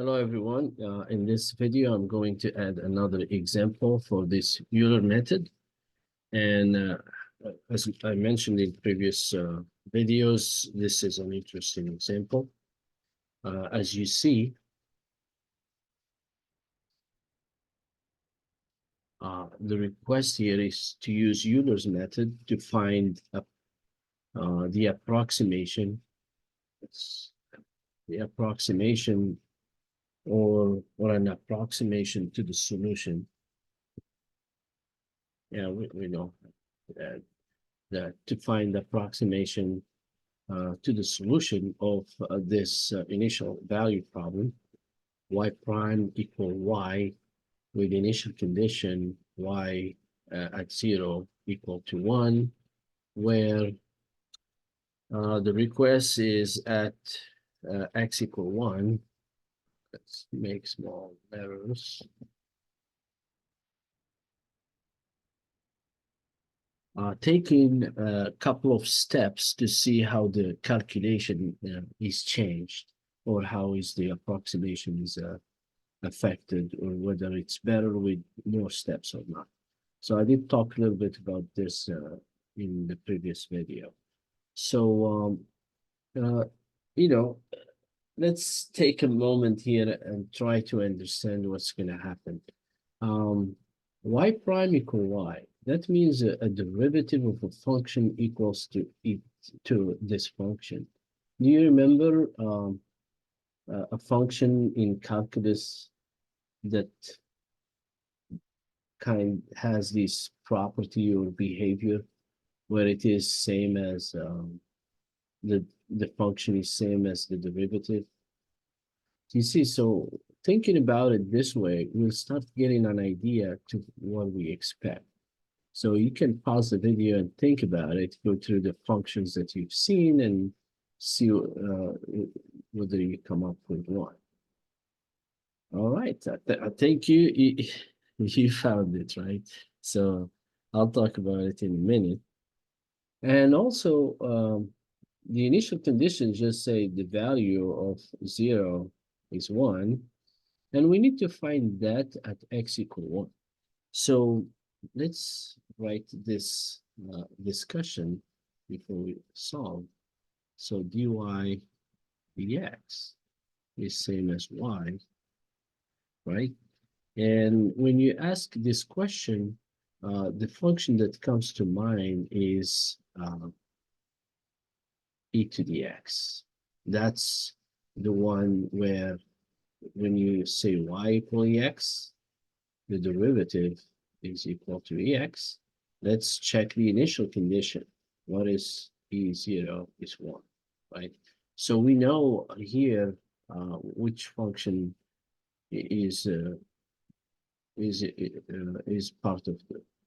Hello, everyone. In this video, I'm going to add another example for this Euler method. And as I mentioned in previous videos, this is an interesting example. As you see, the request here is to use Euler's method to find the approximation. It's the approximation or an approximation to the solution. Yeah, we know that to find the approximation to the solution of this initial value problem, y prime equal y with initial condition y at 0 equal to 1, where the request is at x equal 1. Let's make small errors. Taking a couple of steps to see how the calculation is changed, or how is the approximation is affected, or whether it's better with more steps or not. So I did talk a little bit about this in the previous video. So, let's take a moment here and try to understand what's going to happen. Y prime equal y. That means a derivative of a function equals to this function. Do you remember a function in calculus that has this property or behavior where it is same as the function is same as the derivative? You see, so thinking about it this way, we'll start getting an idea to what we expect. So you can pause the video and think about it, go through the functions that you've seen and see whether you come up with one. All right, I think you found it, right? So I'll talk about it in a minute. And also, the initial conditions just say the value of 0 is 1, and we need to find that at x equal 1. So let's write this discussion before we solve. So dy dx is same as y, right? And when you ask this question, the function that comes to mind is e to the x. That's the one where when you say y equal ex, the derivative is equal to ex. Let's check the initial condition. What is e0 is 1, right? So we know here which function is part of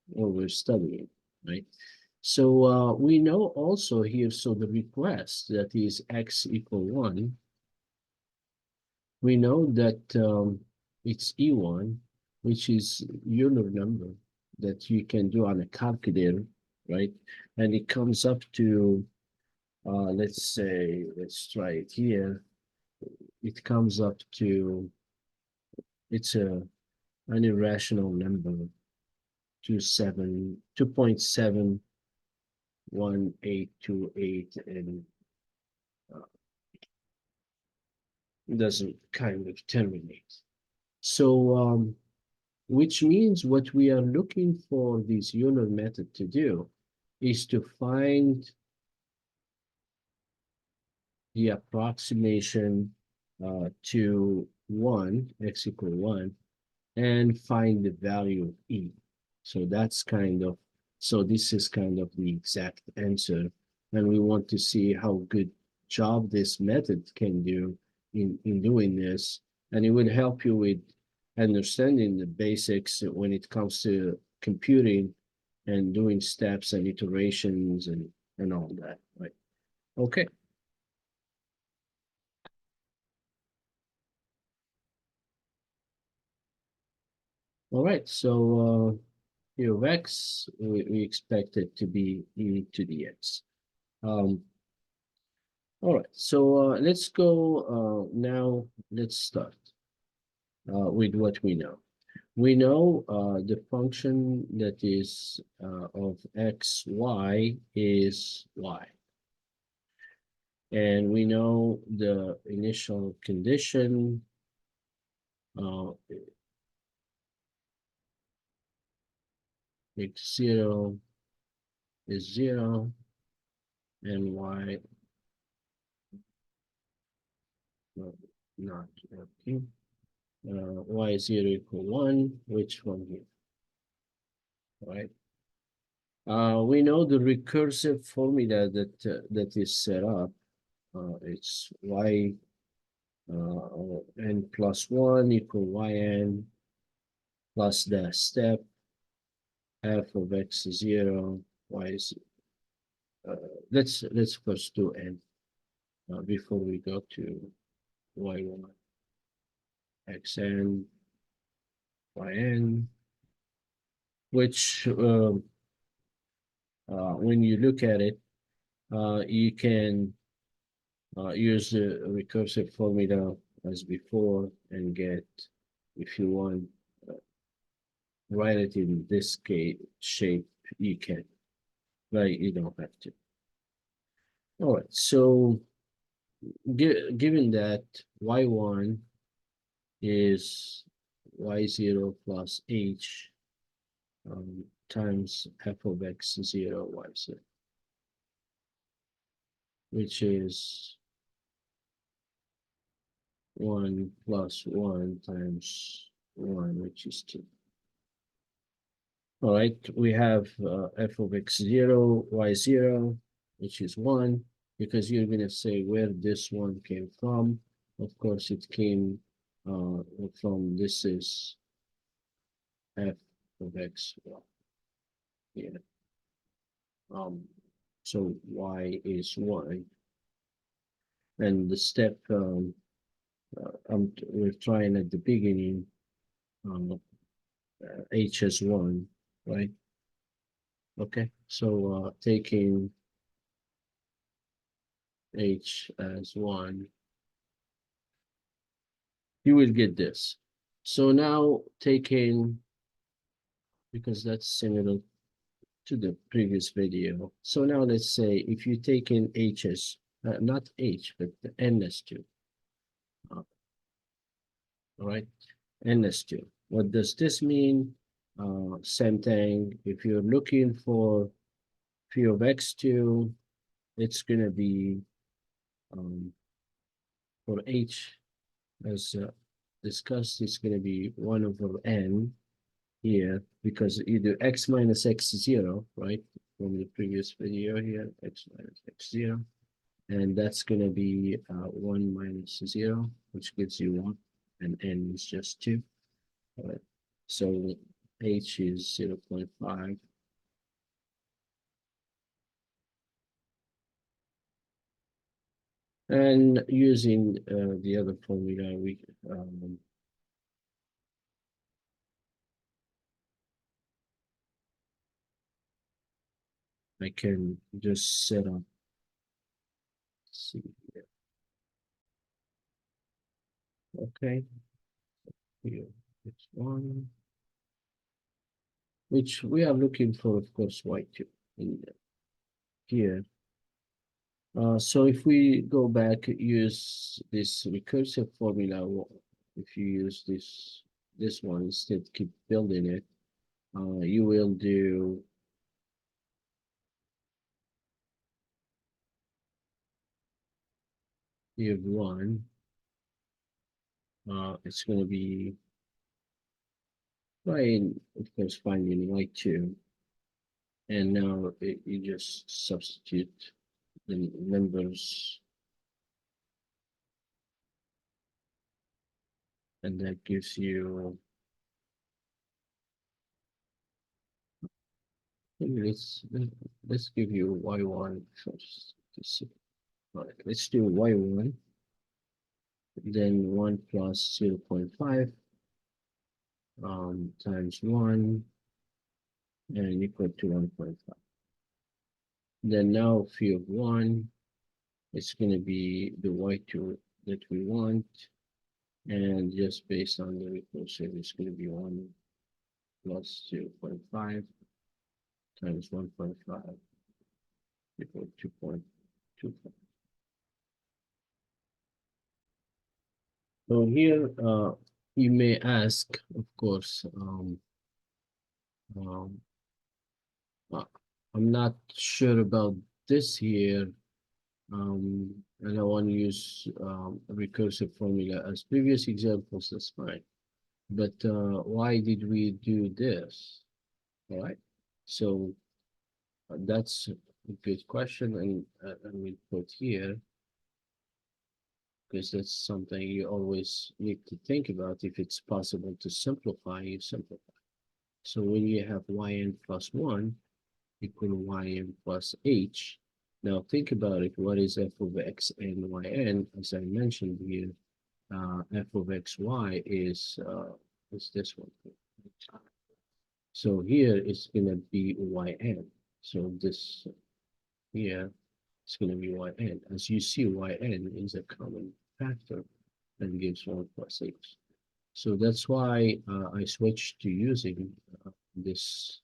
what we're studying, right? So we know also here, so the request that is x equal 1, we know that it's E1, which is Euler number that you can do on a calculator, right? And it comes up to, let's say, let's try it here. It comes up to, it's an irrational number, 2.71828, and doesn't kind of terminate. So, which means what we are looking for this Euler method to do is to find the approximation to 1, x equal 1, and find the value of e. So that's kind of, so this is kind of the exact answer. And we want to see how good job this method can do in doing this. And it would help you with understanding the basics when it comes to computing and doing steps and iterations and all that, right? Okay. All right, so here of x, we expect it to be e to the x. All right, so let's go now, let's start. with what we know. We know the function that is of x, y is y. And we know the initial condition x0 is 0 and y not okay. Y0 equal 1, which one here, right? We know the recursive formula that is set up. It's y n plus 1 equal yn plus the step f of x0, y is, let's first do n before we go to y1, xn, yn, which when you look at it, you can use the recursive formula as before and get, if you want, write it in this case shape, you can, but you don't have to. All right, so given that y1 is y0 plus h times f of x0 y0, which is 1 plus 1 times 1, which is 2. All right, we have f of x0, y0, which is 1, because you're going to say where this one came from. Of course, it came from, this is f of x, yeah. So y is 1. And the step we're trying at the beginning, h as 1, right? Okay, so taking h as 1, you will get this. So now taking, because that's similar to the previous video. So now let's say if you take in h as, not h, but the n as 2. All right, n as 2. What does this mean? Same thing. If you're looking for phi of x2, it's going to be for h, as discussed, it's going to be 1 over n here, because you do x minus x0, right? From the previous video here, x minus x0. And that's going to be 1 minus 0, which gives you 1, and n is just 2. All right. So h is 0.5. And using the other formula, we I can just set up. See here. Okay. Here it's 1, which we are looking for, of course, y2 in here. So if we go back, use this recursive formula, if you use this one instead, keep building it, you will do you have 1. It's going to be fine, of course, finding y2, and now you just substitute the numbers, and that gives you, let's give you y1 first to see. All right, let's do y1, then 1 plus 0.5 times 1 and equal to 1.5. Then now phi of 1, it's going to be the y2 that we want, And just based on the recursive, it's going to be 1 plus 0.5 times 1.5 equal 2.25. So here, you may ask, of course, um, uh, I'm not sure about this here, and I want to use a recursive formula as previous examples, that's fine. But why did we do this? All right. So that's a good question, and we put here because that's something you always need to think about. If it's possible to simplify, you simplify. So when you have yn plus 1 equal yn plus h, now think about it. What is f of x and yn? As I mentioned here, f of xy is this one. So here it's going to be yn. So this here is going to be yn. As you see, yn is a common factor and gives 1 plus h. So that's why I switched to using this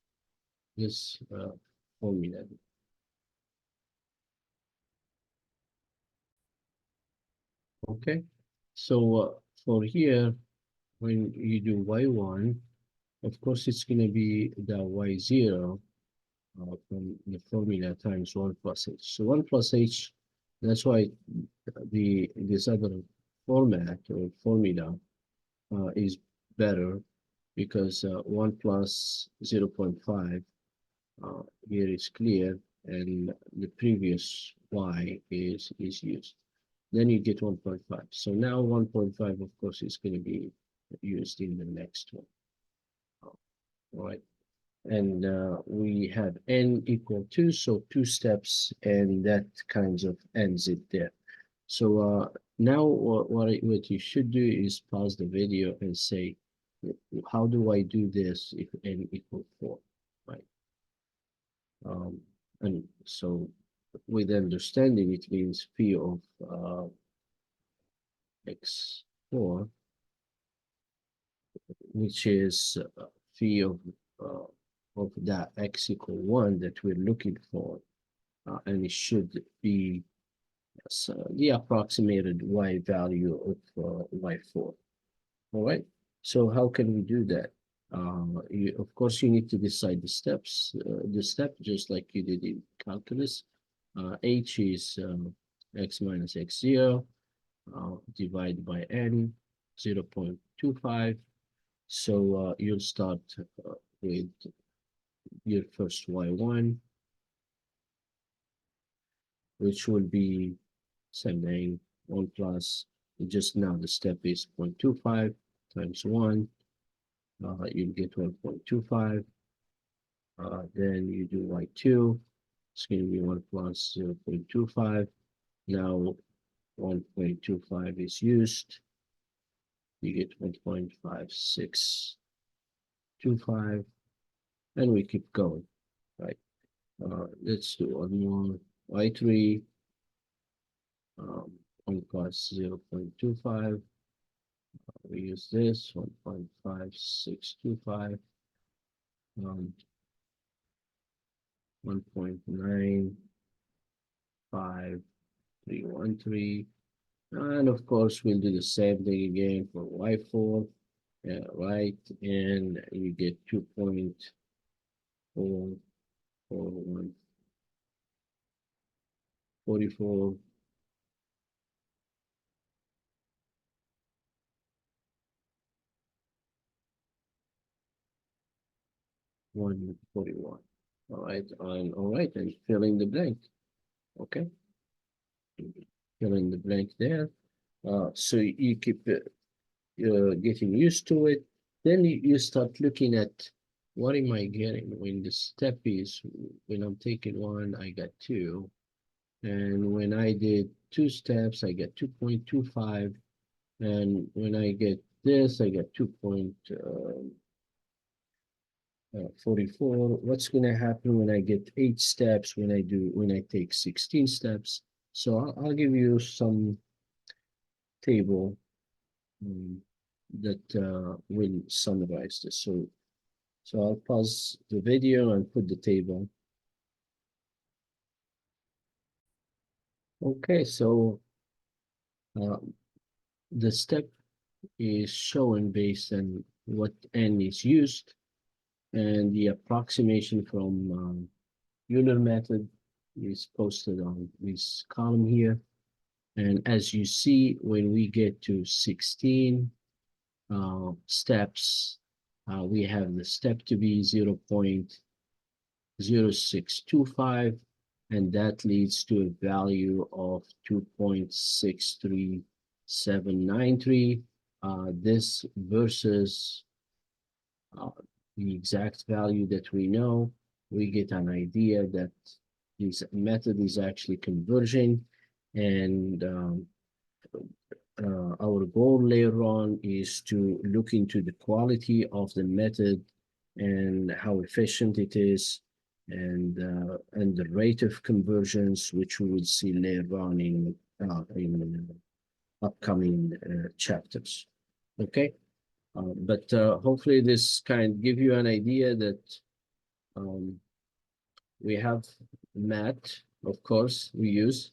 formula. Okay, so for here, when you do y1, of course, it's going to be the y0 from the formula times 1 plus h. So 1 plus h, that's why this other format or formula is better, because 1 plus 0.5 here is clear, and the previous y is used. Then you get 1.5. So now 1.5, of course, is going to be used in the next one. All right. And we have n equal 2, so 2 steps, and that kind of ends it there. So now what you should do is pause the video and say, how do I do this if n equal 4, right? And so with understanding, it means phi of x4, which is phi of that x equal 1 that we're looking for, and it should be the approximated y value of y4. All right, so how can we do that? Of course, you need to decide the steps. The step, just like you did in calculus, h is x minus x0 divided by n, 0.25. So you'll start with your first y1, which will be something 1 plus, just now the step is 0.25 times 1, you get 1.25. Then you do y2, it's going to be 1 plus 0.25. Now 1.25 is used, you get 1.5625, and we keep going, right? Let's do one more. Y3, 1 plus 0.25. We use this 1.5625, 1.95313, and of course we'll do the same thing again for y4, right? And you get 2.44144. 141. All right, and fill in the blank. Okay, fill in the blank there. So you keep getting used to it. Then you start looking at what am I getting when the step is, when I'm taking 1, I got 2. And when I did 2 steps, I get 2.25. And when I get this, I get 2.44. What's going to happen when I get 8 steps, when I take 16 steps? So I'll give you some table that will summarize this. So I'll pause the video and put the table. Okay, so the step is shown based on what n is used, and the approximation from Euler method is posted on this column here. And as you see, when we get to 16 steps, we have the step to be 0.0625, and that leads to a value of 2.63793. This versus the exact value that we know, we get an idea that this method is actually converging, and our goal later on is to look into the quality of the method and how efficient it is, and the rate of conversions, which we will see later on in upcoming chapters. Okay, but hopefully this kind of give you an idea that we have math, of course, we use,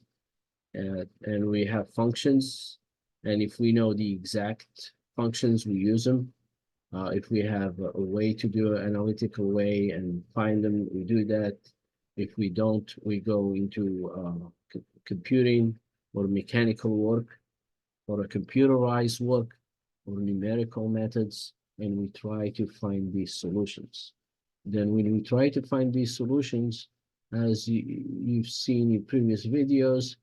and we have functions, and if we know the exact functions, we use them. If we have a way to do an analytical way and find them, we do that. If we don't, we go into computing or mechanical work or a computerized work or numerical methods, and we try to find these solutions. Then when we try to find these solutions, as you've seen in previous videos,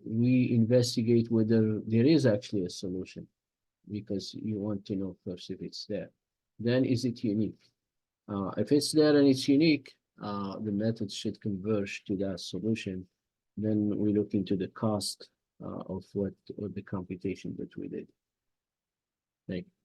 we investigate whether there is actually a solution, because you want to know first if it's there. Then is it unique? If it's there and it's unique, the method should converge to that solution. Then we look into the cost of what the computation that we did. Thank you.